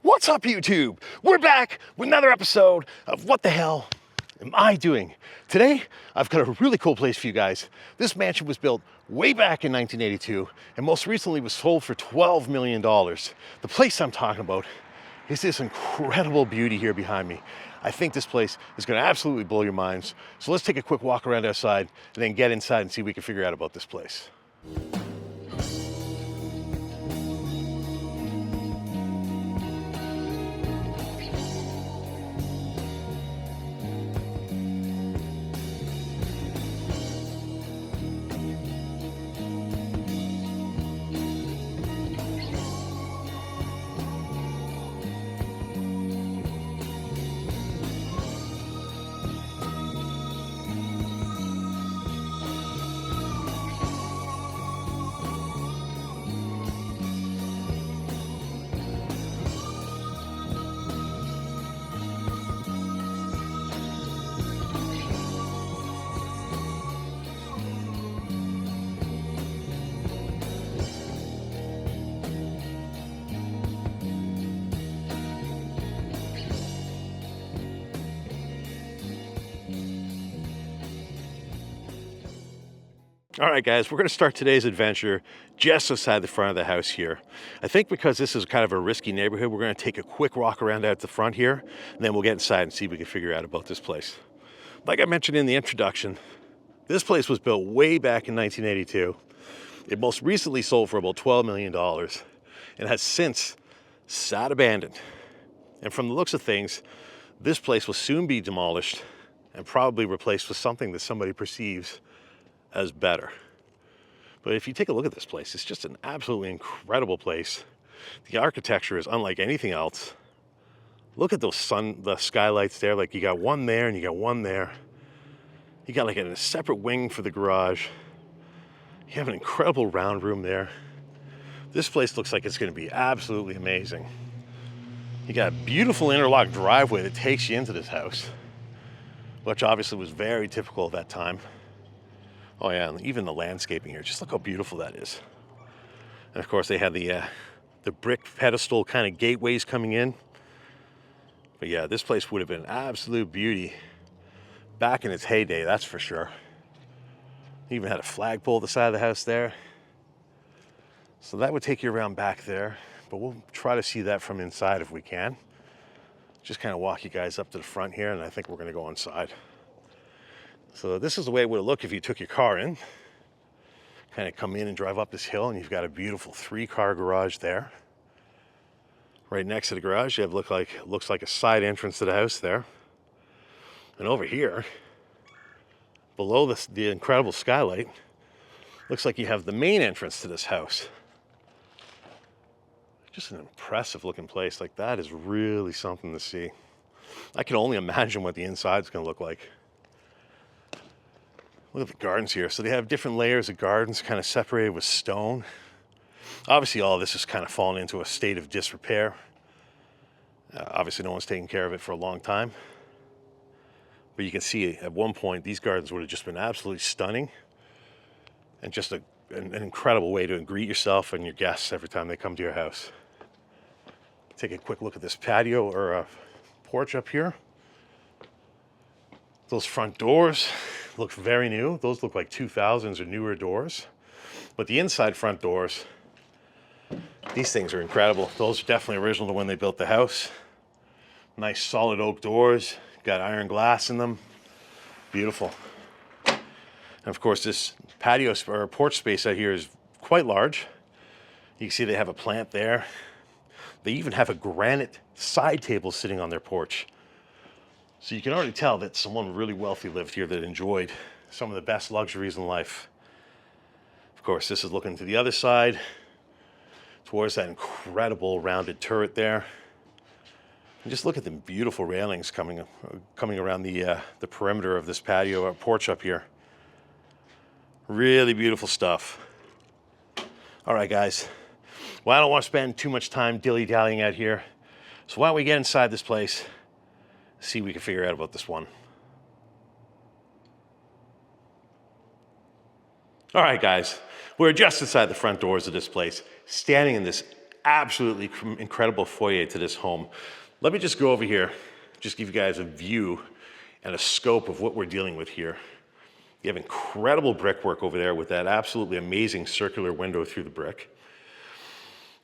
What's up, YouTube? We're back with another episode of What the Hell Am I Doing? Today, I've got a really cool place for you guys. This mansion was built way back in 1982 and most recently was sold for $12 million. The place I'm talking about is this incredible beauty here behind me. I think this place is going to absolutely blow your minds. So let's take a quick walk around outside and then get inside and see what we can figure out about this place. All right, guys, we're going to start today's adventure just outside the front of the house here. I think because this is kind of a risky neighborhood, we're going to take a quick walk around out the front here, and then we'll get inside and see what we can figure out about this place. Like I mentioned in the introduction, this place was built way back in 1982. It most recently sold for about $12 million and has since sat abandoned. And from the looks of things, this place will soon be demolished and probably replaced with something that somebody perceives as better. But if you take a look at this place, it's just an absolutely incredible place. The architecture is unlike anything else. Look at the skylights there. Like, you got one there and you got one there. You got like a separate wing for the garage. You have an incredible round room there. This place looks like it's going to be absolutely amazing. You got a beautiful interlock driveway that takes you into this house, which obviously was very typical of that time. Oh yeah, and even the landscaping here, just look how beautiful that is. And of course they have the brick pedestal kind of gateways coming in. But yeah, this place would have been absolute beauty back in its heyday, that's for sure. Even had a flagpole at the side of the house there. So that would take you around back there, but we'll try to see that from inside if we can. Just kind of walk you guys up to the front here, and I think we're gonna go inside. So this is the way it would look if you took your car in. Kind of come in and drive up this hill, and you've got a beautiful 3-car garage there. Right next to the garage, you have looks like a side entrance to the house there. And over here, below the incredible skylight, looks like you have the main entrance to this house. Just an impressive looking place. Like, that is really something to see. I can only imagine what the inside's gonna look like. Look at the gardens here. So they have different layers of gardens kind of separated with stone. Obviously all of this has kind of fallen into a state of disrepair. Obviously no one's taken care of it for a long time. But you can see at one point these gardens would have just been absolutely stunning. And just an incredible way to greet yourself and your guests every time they come to your house. Take a quick look at this patio or porch up here. Those front doors look very new. Those look like 2000s or newer doors. But the inside front doors, these things are incredible. Those are definitely original to when they built the house. Nice solid oak doors, got iron glass in them. Beautiful. And of course this patio or porch space out here is quite large. You can see they have a plant there. They even have a granite side table sitting on their porch. So you can already tell that someone really wealthy lived here that enjoyed some of the best luxuries in life. Of course, this is looking to the other side, towards that incredible rounded turret there. And just look at the beautiful railings coming around the perimeter of this patio or porch up here. Really beautiful stuff. All right, guys. Well, I don't want to spend too much time dilly-dallying out here. So why don't we get inside this place, see what we can figure out about this one. All right, guys. We're just inside the front doors of this place, standing in this absolutely incredible foyer to this home. Let me just go over here, just give you guys a view and a scope of what we're dealing with here. You have incredible brickwork over there with that absolutely amazing circular window through the brick.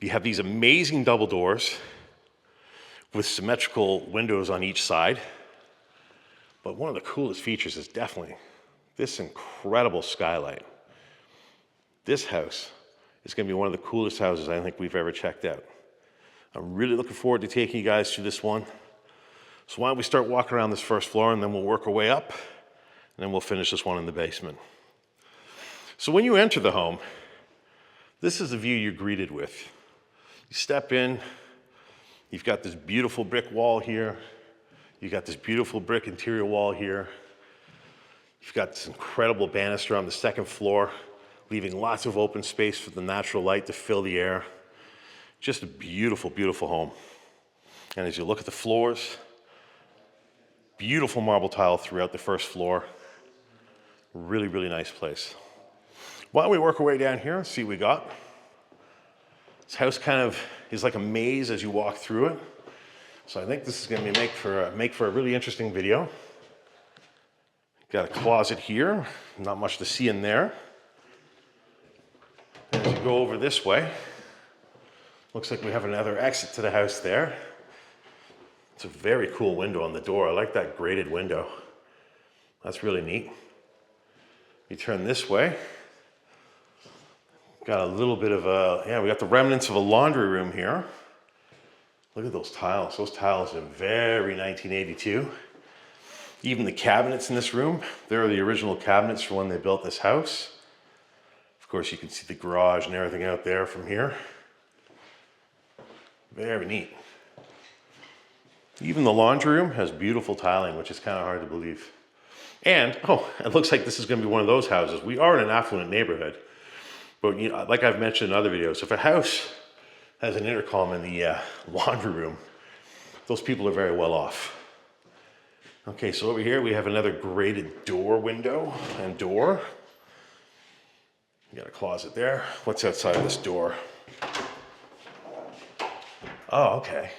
You have these amazing double doors with symmetrical windows on each side. But one of the coolest features is definitely this incredible skylight. This house is going to be one of the coolest houses I think we've ever checked out. I'm really looking forward to taking you guys through this one. So why don't we start walking around this first floor, and then we'll work our way up, and then we'll finish this one in the basement. So when you enter the home, this is the view you're greeted with. You step in, you've got this beautiful brick wall here. You've got this beautiful brick interior wall here. You've got this incredible banister on the second floor, leaving lots of open space for the natural light to fill the air. Just a beautiful, beautiful home. And as you look at the floors, beautiful marble tile throughout the first floor. Really, really nice place. Why don't we work our way down here and see what we got? This house kind of is like a maze as you walk through it. So I think this is going to make for a really interesting video. Got a closet here, not much to see in there. And as you go over this way, looks like we have another exit to the house there. It's a very cool window on the door. I like that grated window. That's really neat. You turn this way. Got a little bit of we got the remnants of a laundry room here. Look at those tiles. Those tiles are very 1982. Even the cabinets in this room, they're the original cabinets from when they built this house. Of course, you can see the garage and everything out there from here. Very neat. Even the laundry room has beautiful tiling, which is kind of hard to believe. And, it looks like this is going to be one of those houses. We are in an affluent neighborhood. But, you know, like I've mentioned in other videos, if a house has an intercom in the laundry room, those people are very well off. Okay, so over here we have another grated door window and door. You got a closet there. What's outside of this door? Oh, okay.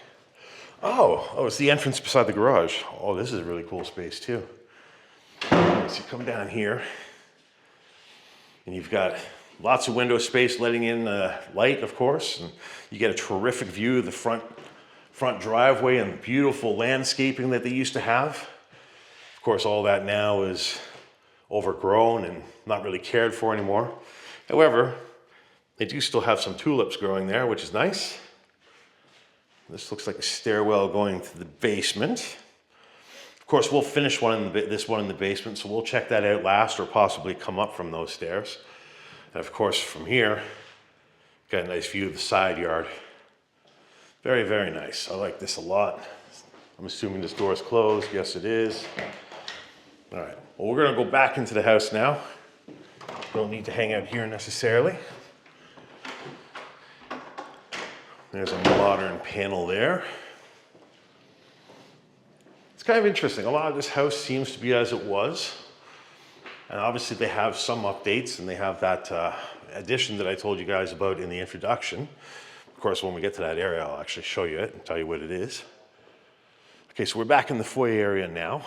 Oh, it's the entrance beside the garage. Oh, this is a really cool space too. So you come down here and you've got lots of window space letting in light, of course. And you get a terrific view of the front driveway and the beautiful landscaping that they used to have. Of course, all that now is overgrown and not really cared for anymore. However, they do still have some tulips growing there, which is nice. This looks like a stairwell going to the basement. Of course, we'll finish this one in the basement, so we'll check that out last or possibly come up from those stairs. And of course, from here, got a nice view of the side yard. Very, very nice. I like this a lot. I'm assuming this door is closed. Yes, it is. All right, well, we're gonna go back into the house now. Don't need to hang out here necessarily. There's a modern panel there. It's kind of interesting. A lot of this house seems to be as it was. And obviously they have some updates, and they have that addition that I told you guys about in the introduction. Of course, when we get to that area, I'll actually show you it and tell you what it is. Okay, so we're back in the foyer area now.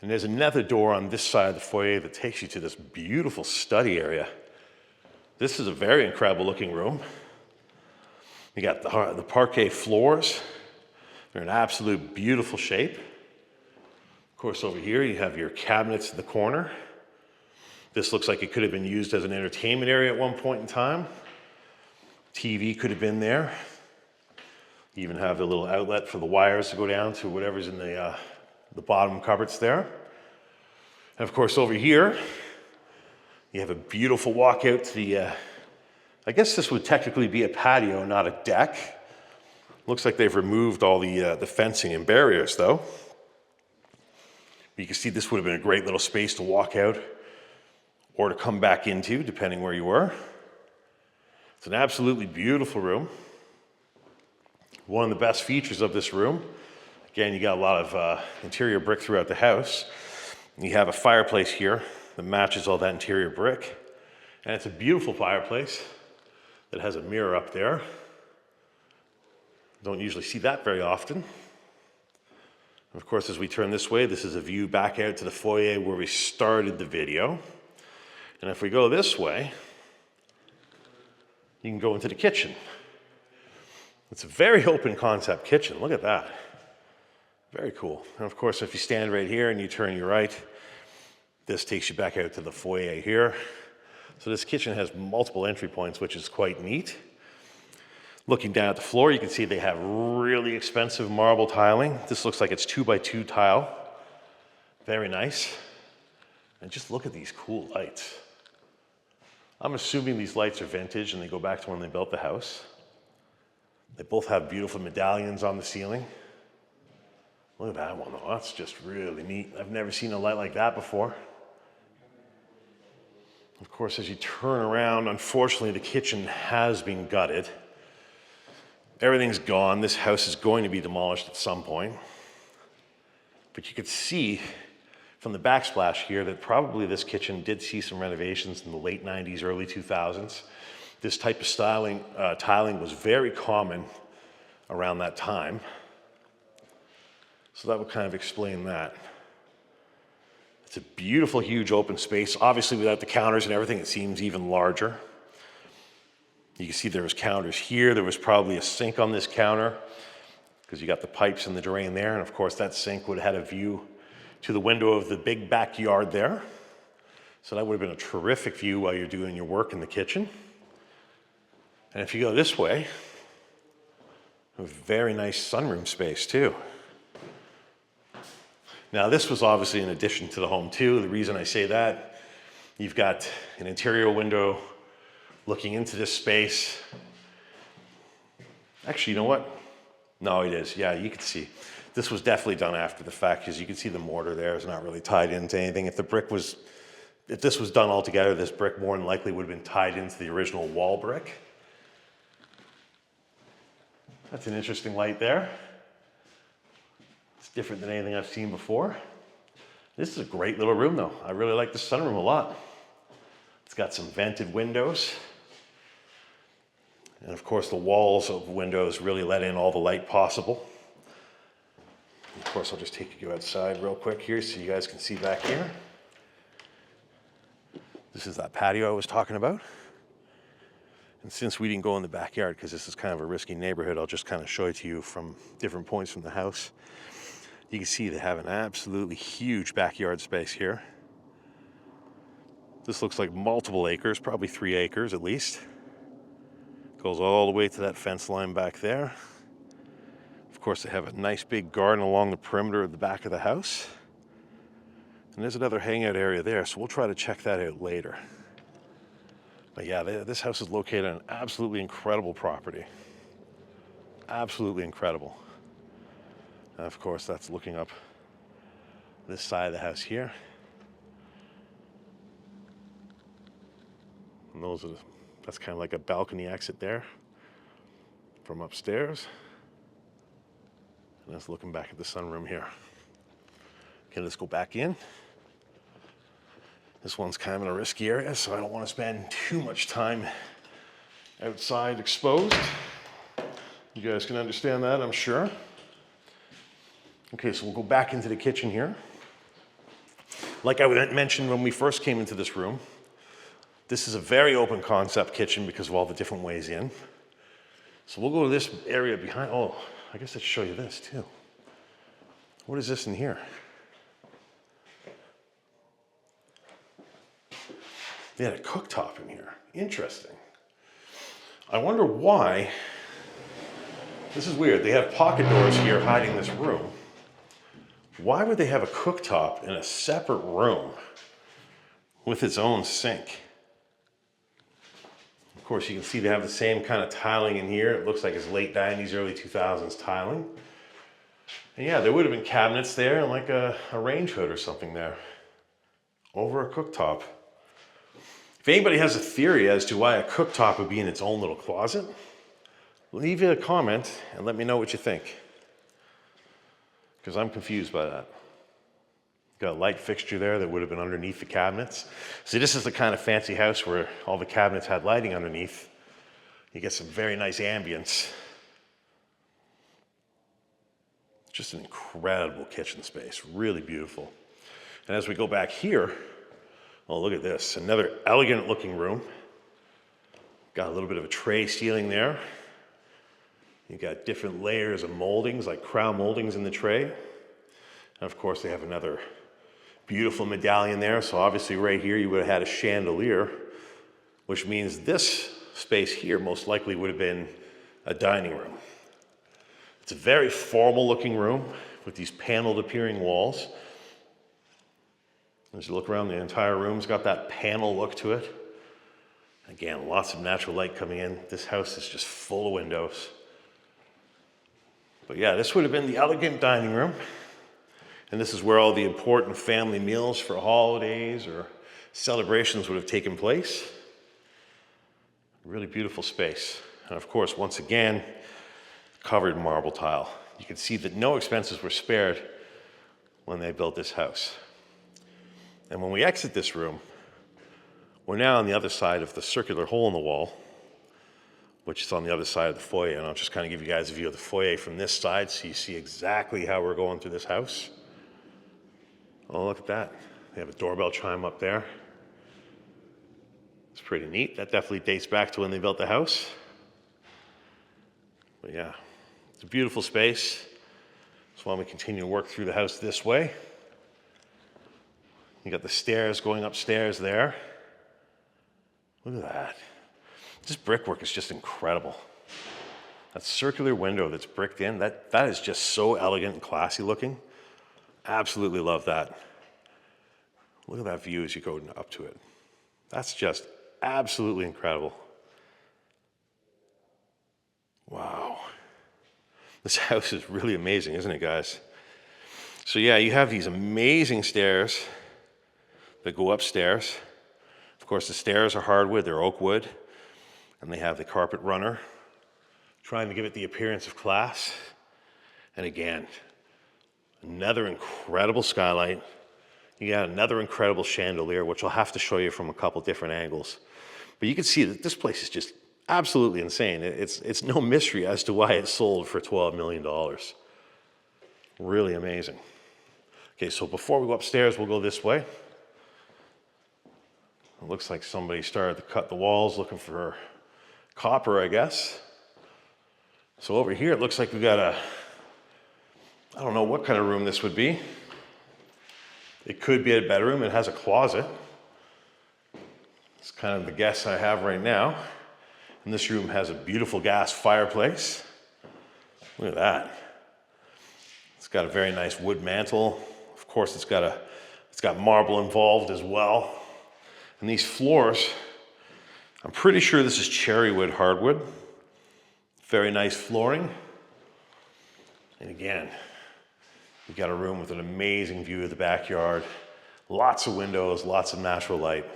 And there's another door on this side of the foyer that takes you to this beautiful study area. This is a very incredible looking room. You got the parquet floors. They're in absolute beautiful shape. Of course, over here you have your cabinets in the corner. This looks like it could have been used as an entertainment area at one point in time. TV could have been there. You even have the little outlet for the wires to go down to whatever's in the the bottom cupboards there. And of course over here, you have a beautiful walkout to the, I guess this would technically be a patio, not a deck. Looks like they've removed all the fencing and barriers though. You can see this would have been a great little space to walk out or to come back into, depending where you were. It's an absolutely beautiful room. One of the best features of this room, again, you got a lot of interior brick throughout the house. You have a fireplace here that matches all that interior brick. And it's a beautiful fireplace that has a mirror up there. Don't usually see that very often. Of course, as we turn this way, this is a view back out to the foyer where we started the video. And if we go this way, you can go into the kitchen. It's a very open concept kitchen. Look at that. Very cool. And of course, if you stand right here and you turn your right, this takes you back out to the foyer here. So this kitchen has multiple entry points, which is quite neat. Looking down at the floor, you can see they have really expensive marble tiling. This looks like it's 2x2 tile. Very nice. And just look at these cool lights. I'm assuming these lights are vintage and they go back to when they built the house. They both have beautiful medallions on the ceiling. Look at that one though, that's just really neat. I've never seen a light like that before. Of course, as you turn around, unfortunately the kitchen has been gutted. Everything's gone. This house is going to be demolished at some point. But you could see from the backsplash here that probably this kitchen did see some renovations in the late 90s, early 2000s. This type of tiling was very common around that time. So that would kind of explain that. It's a beautiful, huge open space. Obviously, without the counters and everything, it seems even larger. You can see there was counters here. There was probably a sink on this counter because you got the pipes and the drain there. And of course, that sink would have had a view to the window of the big backyard there. So that would have been a terrific view while you're doing your work in the kitchen. And if you go this way, a very nice sunroom space too. Now this was obviously an addition to the home too. The reason I say that, you've got an interior window looking into this space. Actually, you know what? No, it is. Yeah, you can see. This was definitely done after the fact because you can see the mortar there is not really tied into anything. If this was done all together, this brick more than likely would have been tied into the original wall brick. That's an interesting light there. It's different than anything I've seen before. This is a great little room though. I really like the sunroom a lot. It's got some vented windows. And of course the walls of windows really let in all the light possible. Of course I'll just take you outside real quick here so you guys can see back here. This is that patio I was talking about. And since we didn't go in the backyard because this is kind of a risky neighborhood, I'll just kind of show it to you from different points from the house. You can see they have an absolutely huge backyard space here. This looks like multiple acres, probably 3 acres at least. Goes all the way to that fence line back there. Of course, they have a nice big garden along the perimeter of the back of the house. And there's another hangout area there, so we'll try to check that out later. But yeah, this house is located on an absolutely incredible property. Absolutely incredible. And of course, that's looking up this side of the house here. And that's kind of like a balcony exit there from upstairs. And that's looking back at the sunroom here. Okay, let's go back in. This one's kind of in a risky area, so I don't want to spend too much time outside exposed. You guys can understand that, I'm sure. Okay, so we'll go back into the kitchen here. Like I mentioned when we first came into this room, this is a very open concept kitchen because of all the different ways in. So we'll go to this area behind. Oh, I guess I should show you this too. What is this in here? They had a cooktop in here. Interesting. I wonder why. This is weird. They have pocket doors here hiding this room. Why would they have a cooktop in a separate room with its own sink? Of course, you can see they have the same kind of tiling in here. It looks like it's late 90s, early 2000s tiling. And yeah, there would have been cabinets there and like a range hood or something there over a cooktop. If anybody has a theory as to why a cooktop would be in its own little closet, leave it a comment and let me know what you think. Because I'm confused by that. Got a light fixture there that would have been underneath the cabinets. See, this is the kind of fancy house where all the cabinets had lighting underneath. You get some very nice ambience. Just an incredible kitchen space, really beautiful. And as we go back here, oh, look at this, another elegant looking room. Got a little bit of a tray ceiling there. You got different layers of moldings, like crown moldings in the tray. And of course, they have another beautiful medallion there. So obviously right here, you would have had a chandelier, which means this space here most likely would have been a dining room. It's a very formal looking room with these paneled appearing walls. As you look around, the entire room's got that panel look to it. Again, lots of natural light coming in. This house is just full of windows. But yeah, this would have been the elegant dining room. And this is where all the important family meals for holidays or celebrations would have taken place. Really beautiful space. And of course, once again, covered marble tile. You can see that no expenses were spared when they built this house. And when we exit this room, we're now on the other side of the circular hole in the wall, which is on the other side of the foyer. And I'll just kind of give you guys a view of the foyer from this side so you see exactly how we're going through this house. Oh, look at that. They have a doorbell chime up there. It's pretty neat. That definitely dates back to when they built the house. But yeah, it's a beautiful space. So why don't we continue to work through the house this way. You got the stairs going upstairs there. Look at that. This brickwork is just incredible. That circular window that's bricked in, that is just so elegant and classy looking. Absolutely love that. Look at that view as you go up to it. That's just absolutely incredible. Wow. This house is really amazing, isn't it, guys? So yeah, you have these amazing stairs that go upstairs. Of course, the stairs are hardwood, they're oak wood, and they have the carpet runner, trying to give it the appearance of class. And again, another incredible skylight. You got another incredible chandelier, which I'll have to show you from a couple different angles. But you can see that this place is just absolutely insane. It's no mystery as to why it sold for $12 million. Really amazing. Okay, so before we go upstairs, we'll go this way. It looks like somebody started to cut the walls looking for copper, I guess. So over here, it looks like we got I don't know what kind of room this would be. It could be a bedroom. It has a closet. It's kind of the guess I have right now. And this room has a beautiful gas fireplace. Look at that. It's got a very nice wood mantle. Of course, it's got marble involved as well. And these floors, I'm pretty sure this is cherry wood hardwood. Very nice flooring. And again, you've got a room with an amazing view of the backyard. Lots of windows, lots of natural light.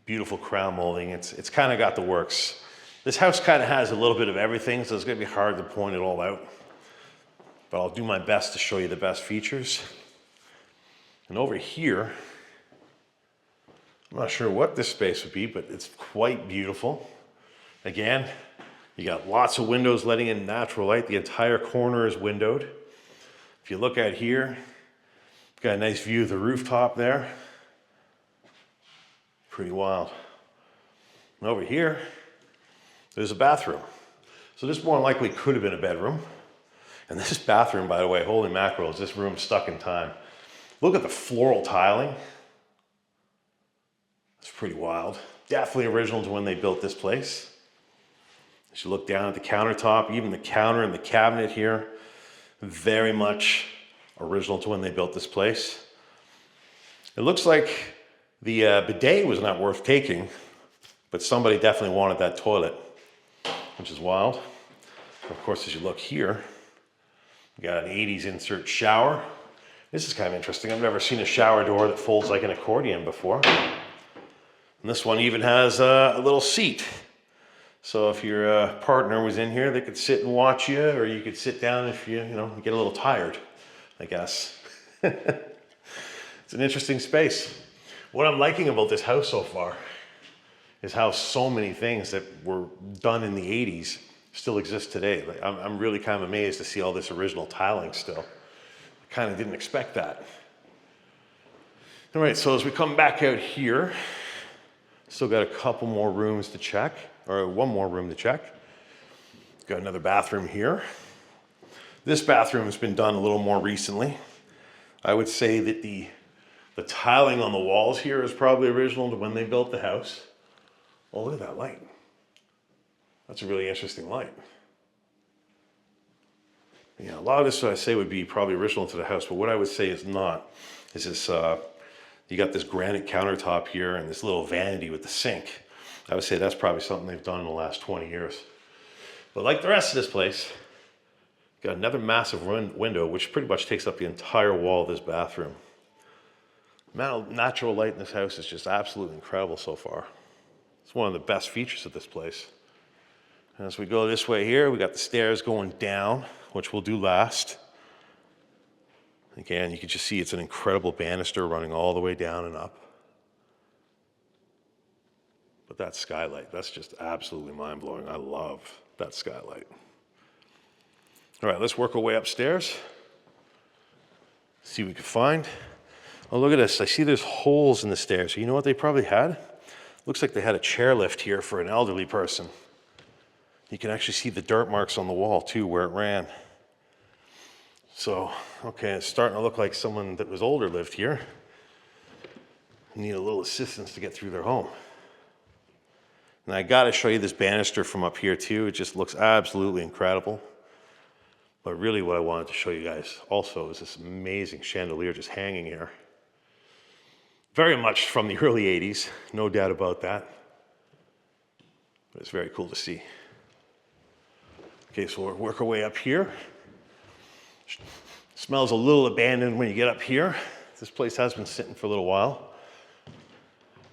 Beautiful crown molding. It's kind of got the works. This house kind of has a little bit of everything, so it's going to be hard to point it all out. But I'll do my best to show you the best features. And over here, I'm not sure what this space would be, but it's quite beautiful. Again, you got lots of windows letting in natural light. The entire corner is windowed. If you look out here, you've got a nice view of the rooftop there. Pretty wild. And over here, there's a bathroom. So this more than likely could have been a bedroom. And this bathroom, by the way, holy mackerel, is this room stuck in time. Look at the floral tiling. It's pretty wild. Definitely original to when they built this place. As you look down at the countertop, even the counter and the cabinet here, very much original to when they built this place. It looks like the bidet was not worth taking, but somebody definitely wanted that toilet, which is wild. Of course, as you look here, you got an 80s insert shower. This is kind of interesting. I've never seen a shower door that folds like an accordion before. And this one even has a little seat. So if your partner was in here, they could sit and watch you, or you could sit down if you get a little tired, I guess. It's an interesting space. What I'm liking about this house so far is how so many things that were done in the 80s still exist today. Like, I'm really kind of amazed to see all this original tiling still. I kind of didn't expect that. All right, so as we come back out here, still got a couple more rooms to check, or one more room to check. Got another bathroom here. This bathroom has been done a little more recently. I would say that the tiling on the walls here is probably original to when they built the house. Oh, look at that light. That's a really interesting light. Yeah, a lot of this I say would be probably original to the house, but what I would say is not, is this, you got this granite countertop here and this little vanity with the sink. I would say that's probably something they've done in the last 20 years. But like the rest of this place, got another massive window, which pretty much takes up the entire wall of this bathroom. The amount of natural light in this house is just absolutely incredible so far. It's one of the best features of this place. And as we go this way here, we got the stairs going down, which we'll do last. Again, you can just see it's an incredible banister running all the way down and up. But that skylight, that's just absolutely mind-blowing. I love that skylight. All right, let's work our way upstairs. See what we can find. Oh, look at this. I see there's holes in the stairs. So you know what they probably had? Looks like they had a chairlift here for an elderly person. You can actually see the dirt marks on the wall too, where it ran. So, okay, it's starting to look like someone that was older lived here. Need a little assistance to get through their home. And I gotta show you this banister from up here too. It just looks absolutely incredible. But really what I wanted to show you guys also is this amazing chandelier just hanging here. Very much from the early 80s, no doubt about that. But it's very cool to see. Okay, so we'll work our way up here. Smells a little abandoned when you get up here. This place has been sitting for a little while.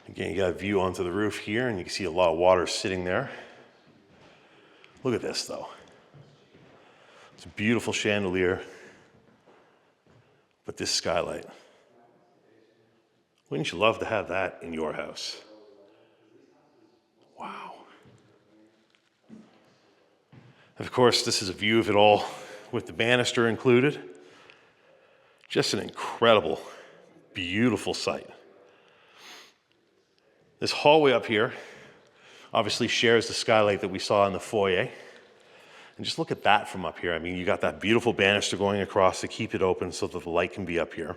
Again, you got a view onto the roof here, and you can see a lot of water sitting there. Look at this, though. It's a beautiful chandelier, but this skylight. Wouldn't you love to have that in your house? Wow. And of course, this is a view of it all with the banister included. Just an incredible, beautiful sight. This hallway up here obviously shares the skylight that we saw in the foyer. And just look at that from up here. I mean, you got that beautiful banister going across to keep it open so that the light can be up here.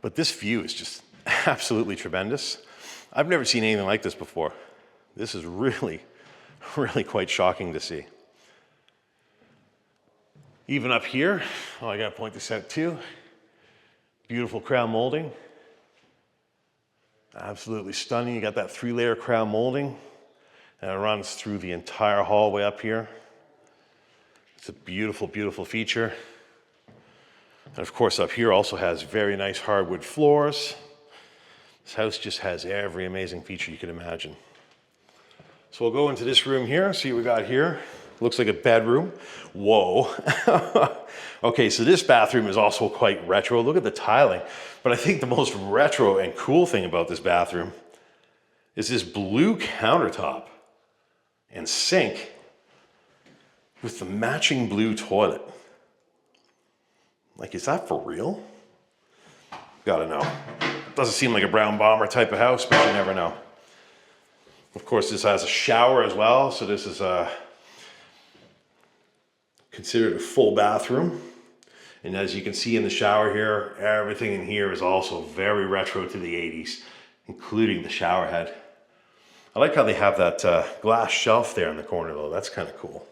But this view is just absolutely tremendous. I've never seen anything like this before. This is really, really quite shocking to see. Even up here, oh, I gotta point this out too. Beautiful crown molding. Absolutely stunning. You got that 3-layer crown molding, and it runs through the entire hallway up here. It's a beautiful, beautiful feature. And of course, up here also has very nice hardwood floors. This house just has every amazing feature you can imagine. So we'll go into this room here, see what we got here. Looks like a bedroom. Whoa. Okay, so this bathroom is also quite retro. Look at the tiling. But I think the most retro and cool thing about this bathroom is this blue countertop and sink with the matching blue toilet. Like, is that for real? Gotta know. Doesn't seem like a brown bomber type of house, but you never know. Of course, this has a shower as well, so this is considered a full bathroom. And as you can see in the shower here, everything in here is also very retro to the 80s, including the shower head. I like how they have that glass shelf there in the corner though. That's kind of cool.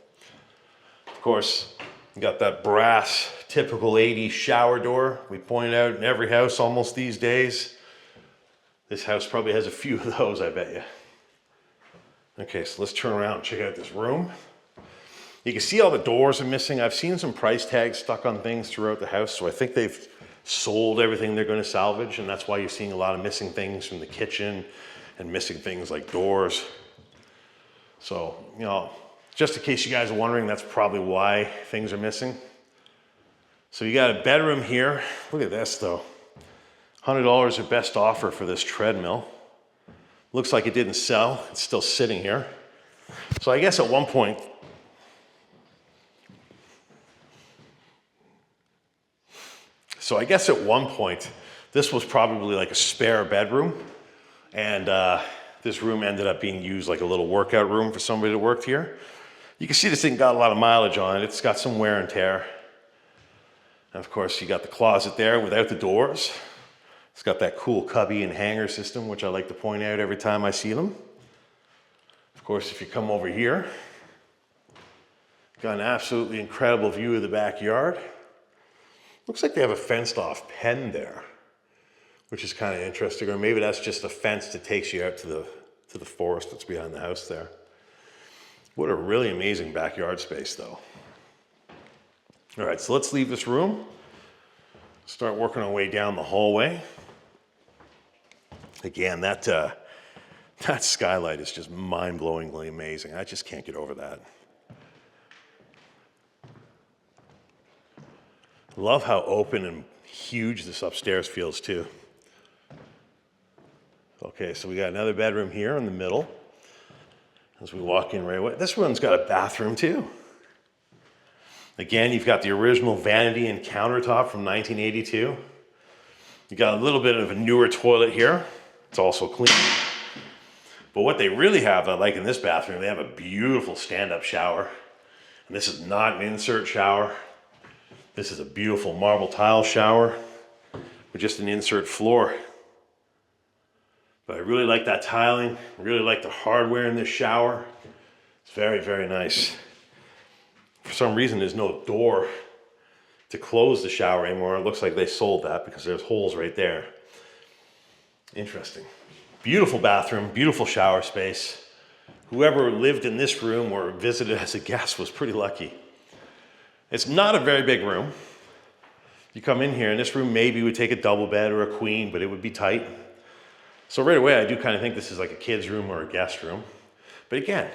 Of course, You got that brass, typical 80s shower door. We point out in every house almost these days. This house probably has a few of those, I bet you. Okay, so let's turn around and check out this room. You can see all the doors are missing. I've seen some price tags stuck on things throughout the house, so I think they've sold everything they're going to salvage, and that's why you're seeing a lot of missing things from the kitchen and missing things like doors. So, you know, just in case you guys are wondering, that's probably why things are missing. So you got a bedroom here. Look at this though. $100 your best offer for this treadmill. Looks like it didn't sell. It's still sitting here. So I guess at one point, this was probably like a spare bedroom. And this room ended up being used like a little workout room for somebody that worked here. You can see this thing got a lot of mileage on it. It's got some wear and tear. And of course, you got the closet there without the doors. It's got that cool cubby and hanger system, which I like to point out every time I see them. Of course, if you come over here, got an absolutely incredible view of the backyard. Looks like they have a fenced off pen there, which is kind of interesting. Or maybe that's just a fence that takes you out to the forest that's behind the house there. What a really amazing backyard space though. All right, so let's leave this room. Start working our way down the hallway. Again, that skylight is just mind-blowingly amazing. I just can't get over that. Love how open and huge this upstairs feels too. Okay, so we got another bedroom here in the middle. As we walk in right away, this one's got a bathroom too. Again, you've got the original vanity and countertop from 1982. You got a little bit of a newer toilet here. It's also clean. But what they really have, I like in this bathroom, they have a beautiful stand-up shower. And this is not an insert shower. This is a beautiful marble tile shower with just an insert floor. But I really like that tiling. I really like the hardware in this shower. It's very, very nice. For some reason, there's no door to close the shower anymore. It looks like they sold that because there's holes right there. Interesting. Beautiful bathroom, beautiful shower space. Whoever lived in this room or visited as a guest was pretty lucky. It's not a very big room. You come in here, and this room maybe would take a double bed or a queen, but it would be tight. So right away, I do kind of think this is like a kid's room or a guest room. But again,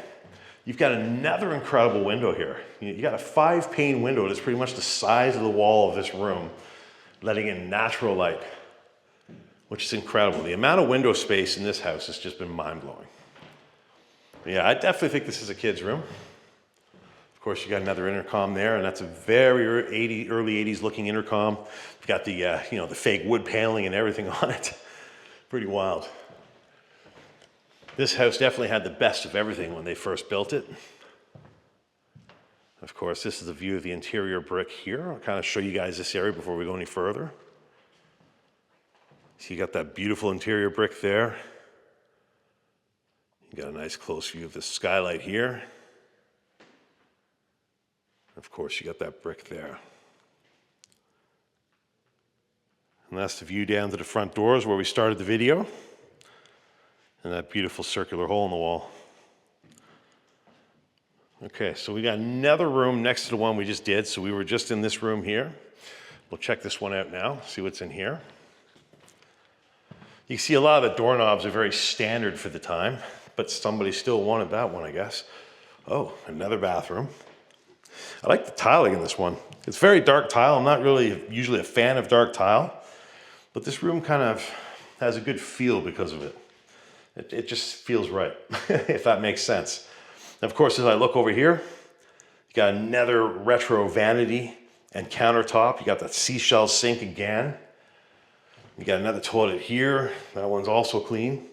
you've got another incredible window here. You got a 5-pane window that's pretty much the size of the wall of this room, letting in natural light, which is incredible. The amount of window space in this house has just been mind-blowing. Yeah, I definitely think this is a kid's room. Of course, you got another intercom there, and that's a very early 80s looking intercom. You've got the, the fake wood paneling and everything on it. Pretty wild. This house definitely had the best of everything when they first built it. Of course, this is the view of the interior brick here. I'll kind of show you guys this area before we go any further. So you got that beautiful interior brick there. You got a nice close view of the skylight here. Of course, you got that brick there. And that's the view down to the front doors where we started the video. And that beautiful circular hole in the wall. Okay, so we got another room next to the one we just did. So we were just in this room here. We'll check this one out now, see what's in here. You can see a lot of the doorknobs are very standard for the time, but somebody still wanted that one, I guess. Oh, another bathroom. I like the tiling in this one. It's very dark tile. I'm not really usually a fan of dark tile, but this room kind of has a good feel because of it. It just feels right, if that makes sense. And of course, as I look over here, you got another retro vanity and countertop. You got that seashell sink again. You got another toilet here. That one's also clean.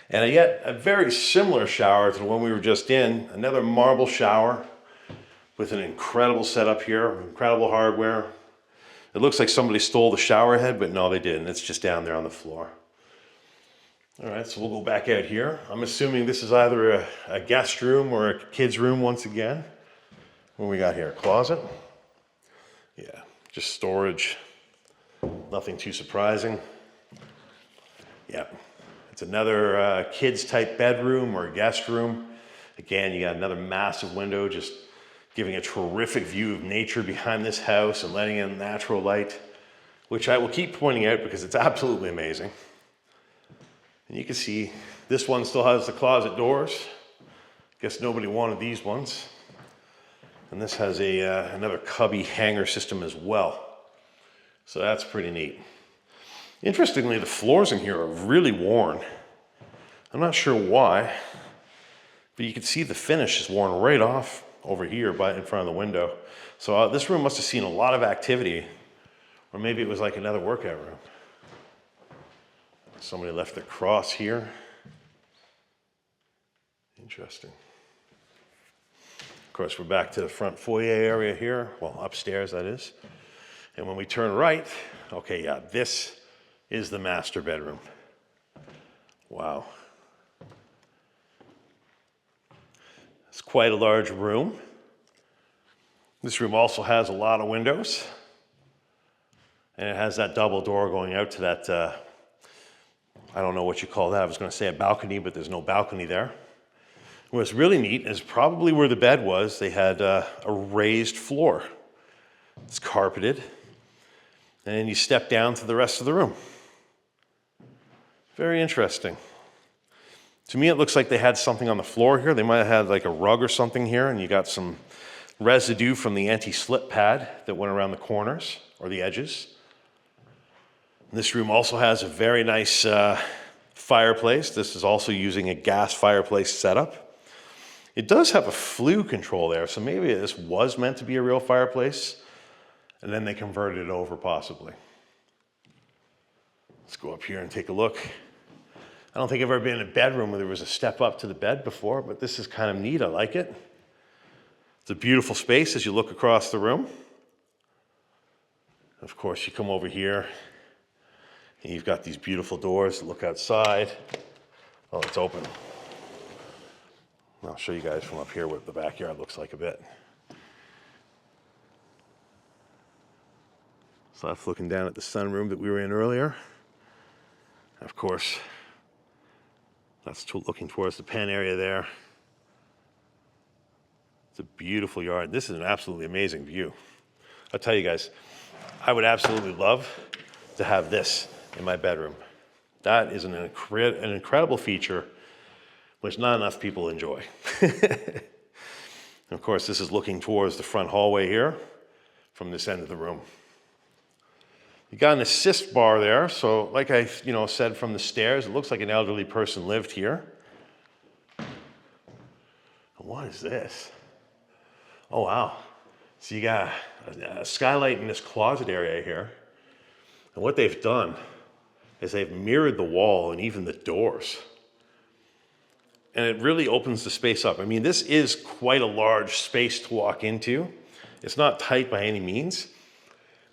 And yet a very similar shower to the one we were just in. Another marble shower with an incredible setup here, incredible hardware. It looks like somebody stole the shower head, but no, they didn't. It's just down there on the floor. All right, so we'll go back out here. I'm assuming this is either a guest room or a kid's room once again. What we got here? Closet. Yeah, just storage. Nothing too surprising. Yeah, it's another kids type bedroom or guest room. Again, you got another massive window just giving a terrific view of nature behind this house and letting in natural light, which I will keep pointing out because it's absolutely amazing. And you can see this one still has the closet doors. Guess nobody wanted these ones. And this has another cubby hanger system as well. So that's pretty neat. Interestingly, the floors in here are really worn. I'm not sure why, but you can see the finish is worn right off over here in front of the window. So this room must have seen a lot of activity, or maybe it was like another workout room. Somebody left their cross here. Interesting. Of course, we're back to the front foyer area here. Well, upstairs, that is. And when we turn right, okay, yeah, this is the master bedroom. Wow. It's quite a large room. This room also has a lot of windows. And it has that double door going out to that, I don't know what you call that. I was going to say a balcony, but there's no balcony there. What's really neat is probably where the bed was, they had a raised floor. It's carpeted. And then you step down to the rest of the room. Very interesting. To me, it looks like they had something on the floor here. They might have had like a rug or something here, and you got some residue from the anti-slip pad that went around the corners or the edges. And this room also has a very nice fireplace. This is also using a gas fireplace setup. It does have a flue control there, so maybe this was meant to be a real fireplace, and then they converted it over possibly. Let's go up here and take a look. I don't think I've ever been in a bedroom where there was a step up to the bed before, but this is kind of neat. I like it. It's a beautiful space as you look across the room. Of course, you come over here and you've got these beautiful doors that look outside. Oh, it's open. I'll show you guys from up here what the backyard looks like a bit. So that's looking down at the sunroom that we were in earlier. Of course, that's looking towards the pen area there. It's a beautiful yard. This is an absolutely amazing view. I'll tell you guys, I would absolutely love to have this in my bedroom. That is an incredible feature which not enough people enjoy. Of course, this is looking towards the front hallway here from this end of the room. You got an assist bar there, so like I said from the stairs, it looks like an elderly person lived here. What is this? Oh wow. So you got a skylight in this closet area here. And what they've done is they've mirrored the wall and even the doors. And it really opens the space up. I mean, this is quite a large space to walk into. It's not tight by any means.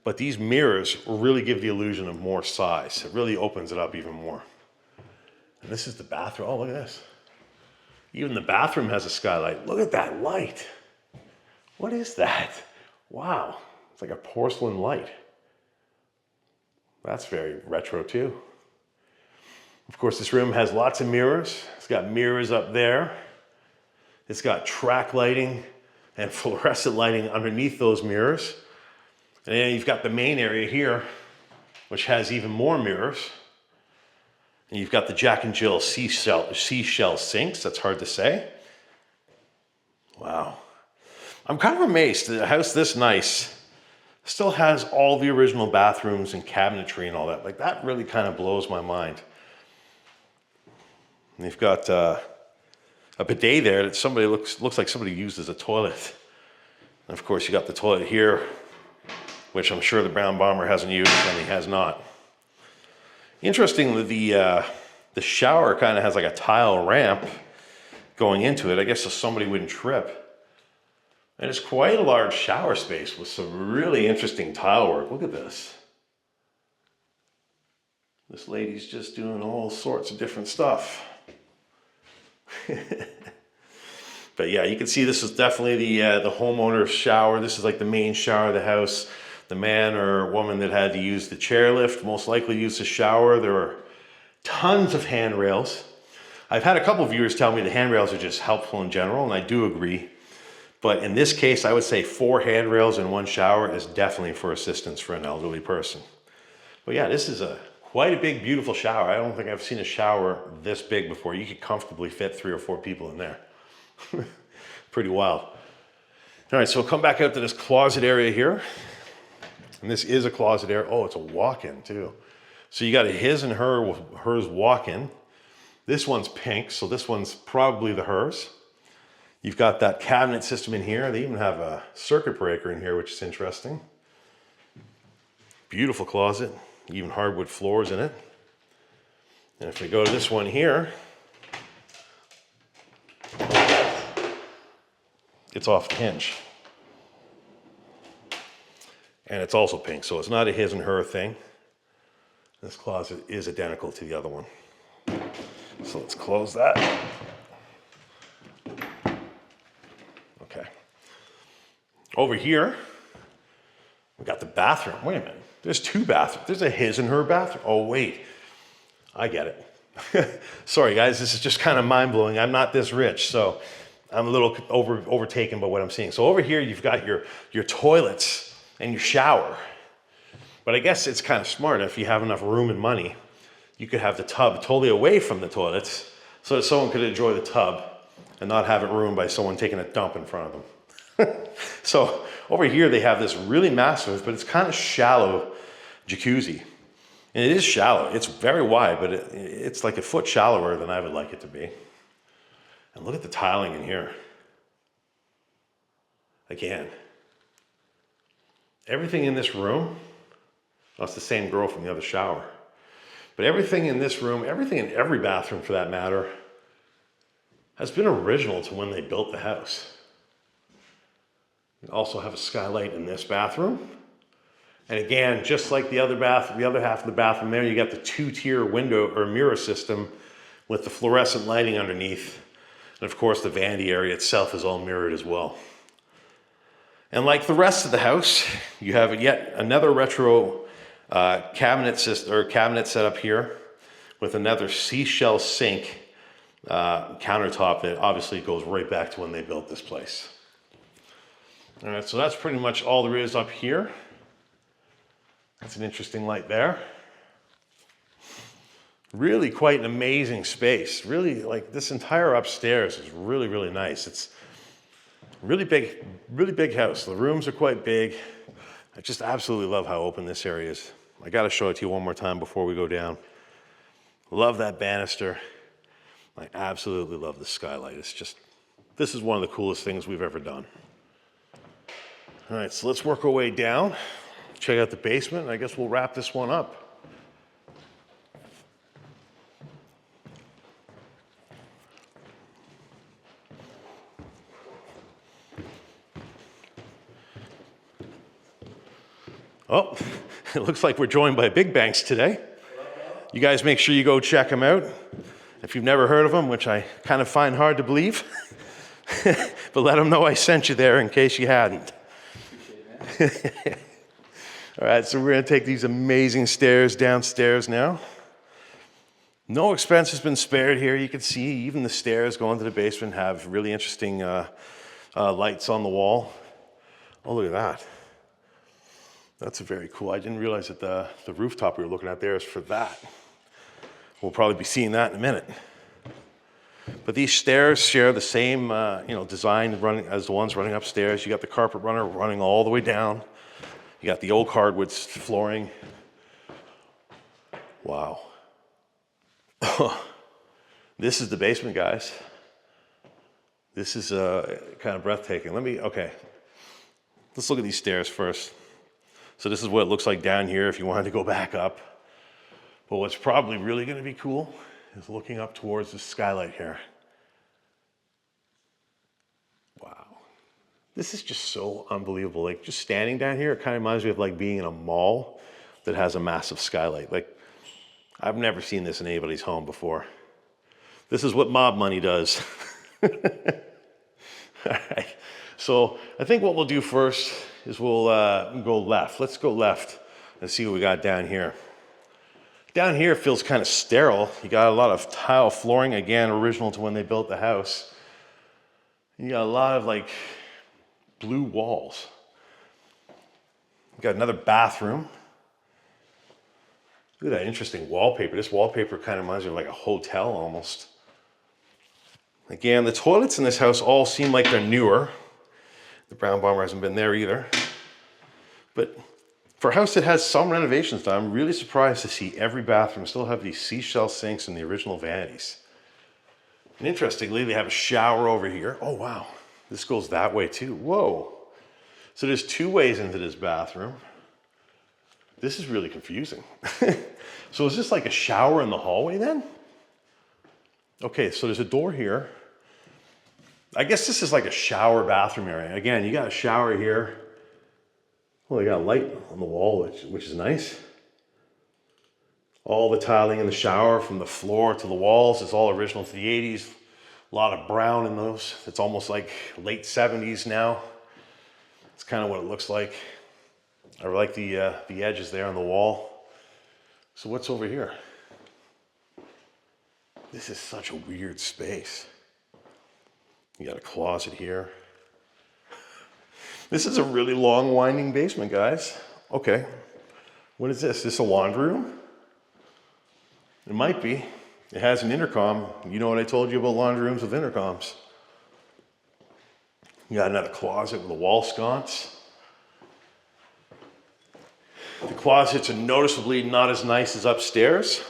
But these mirrors really give the illusion of more size. It really opens it up even more. And this is the bathroom. Oh, look at this. Even the bathroom has a skylight. Look at that light. What is that? Wow. It's like a porcelain light. That's very retro too. Of course, this room has lots of mirrors. It's got mirrors up there. It's got track lighting and fluorescent lighting underneath those mirrors. And then you've got the main area here, which has even more mirrors. And you've got the Jack and Jill seashell sinks. That's hard to say. Wow. I'm kind of amazed that a house this nice still has all the original bathrooms and cabinetry and all that. Like, that really kind of blows my mind. And you've got a bidet there that somebody looks like somebody used as a toilet. And of course, you got the toilet here, which I'm sure the brown bomber hasn't used, and he has not. Interestingly, the shower kind of has like a tile ramp going into it, I guess so somebody wouldn't trip. And it's quite a large shower space with some really interesting tile work. Look at this. This lady's just doing all sorts of different stuff. But yeah, you can see this is definitely the homeowner's shower. This is like the main shower of the house. the man or woman that had to use the chairlift most likely used the shower. There were tons of handrails. I've had a couple of viewers tell me the handrails are just helpful in general, and I do agree. But in this case, I would say 4 handrails and 1 shower is definitely for assistance for an elderly person. But yeah, this is quite a big, beautiful shower. I don't think I've seen a shower this big before. You could comfortably fit 3 or 4 people in there. Pretty wild. All right, so we'll come back out to this closet area here. And this is a closet area. Oh, it's a walk-in too. So you got a his and hers walk-in. This one's pink, so this one's probably the hers. You've got that cabinet system in here. They even have a circuit breaker in here, which is interesting. Beautiful closet, even hardwood floors in it. And if we go to this one here, it's off the hinge. And it's also pink, so it's not a his and her thing. This closet is identical to the other one. So let's close that. Okay. Over here, we got the bathroom. Wait a minute. There's 2 bathrooms. There's a his and her bathroom. Oh, wait. I get it. Sorry, guys. This is just kind of mind-blowing. I'm not this rich, so I'm a little overtaken by what I'm seeing. So over here, you've got your toilets and your shower. But I guess it's kind of smart if you have enough room and money, you could have the tub totally away from the toilets so that someone could enjoy the tub and not have it ruined by someone taking a dump in front of them. So over here, they have this really massive, but it's kind of shallow jacuzzi. And it is shallow. It's very wide, but it's like a foot shallower than I would like it to be. And look at the tiling in here. Again, everything in this room, well, it's the same girl from the other shower. But everything in this room, everything in every bathroom for that matter, has been original to when they built the house. You also have a skylight in this bathroom. And again, just like the other half of the bathroom there, you got the 2-tier window or mirror system with the fluorescent lighting underneath. And of course, the vanity area itself is all mirrored as well. And like the rest of the house, you have yet another retro cabinet set up here with another seashell sink countertop that obviously goes right back to when they built this place. All right, so that's pretty much all there is up here. That's an interesting light there. Really quite an amazing space. Really, like this entire upstairs is really, really nice. It's really big house. The rooms are quite big. I just absolutely love how open this area is. I got to show it to you one more time before we go down. Love that banister. I absolutely love the skylight. It's just, this is one of the coolest things we've ever done. All right, so let's work our way down. Check out the basement, and I guess we'll wrap this one up. Oh, it looks like we're joined by Big Banks today. You guys make sure you go check them out. If you've never heard of them, which I kind of find hard to believe, but let them know I sent you there in case you hadn't. All right, so we're going to take these amazing stairs downstairs now. No expense has been spared here. You can see even the stairs going to the basement have really interesting lights on the wall. Oh, look at that. That's very cool. I didn't realize that the rooftop we were looking at there is for that. We'll probably be seeing that in a minute. But these stairs share the same design running as the ones running upstairs. You got the carpet runner running all the way down. You got the old hardwood flooring. Wow. This is the basement, guys. This is kind of breathtaking. Let's look at these stairs first. So this is what it looks like down here if you wanted to go back up. But what's probably really going to be cool is looking up towards the skylight here. Wow. This is just so unbelievable. Like just standing down here, it kind of reminds me of like being in a mall that has a massive skylight. Like I've never seen this in anybody's home before. This is what mob money does. All right. So I think what we'll do first is we'll go left. Let's go left and see what we got down here. Down here feels kind of sterile. You got a lot of tile flooring, again, original to when they built the house. You got a lot of like blue walls. You got another bathroom. Look at that interesting wallpaper. This wallpaper kind of reminds me of like a hotel almost. Again, the toilets in this house all seem like they're newer. The brown bomber hasn't been there either. But for a house that has some renovations done, I'm really surprised to see every bathroom still have these seashell sinks and the original vanities. And interestingly, they have a shower over here. Oh, wow. This goes that way too. Whoa. So there's two ways into this bathroom. This is really confusing. So is this like a shower in the hallway then? Okay, so there's a door here. I guess this is like a shower bathroom area. Again, you got a shower here. Well, you got a light on the wall, which is nice. All the tiling in the shower from the floor to the walls is all original to the 80s. A lot of brown in those. It's almost like late 70s now. It's kind of what it looks like. I like the edges there on the wall. So what's over here? This is such a weird space. You got a closet here. This is a really long winding basement, guys. Okay, what is this? Is this a laundry room? It might be. It has an intercom. You know what I told you about laundry rooms with intercoms. You got another closet with a wall sconce. The closets are noticeably not as nice as upstairs.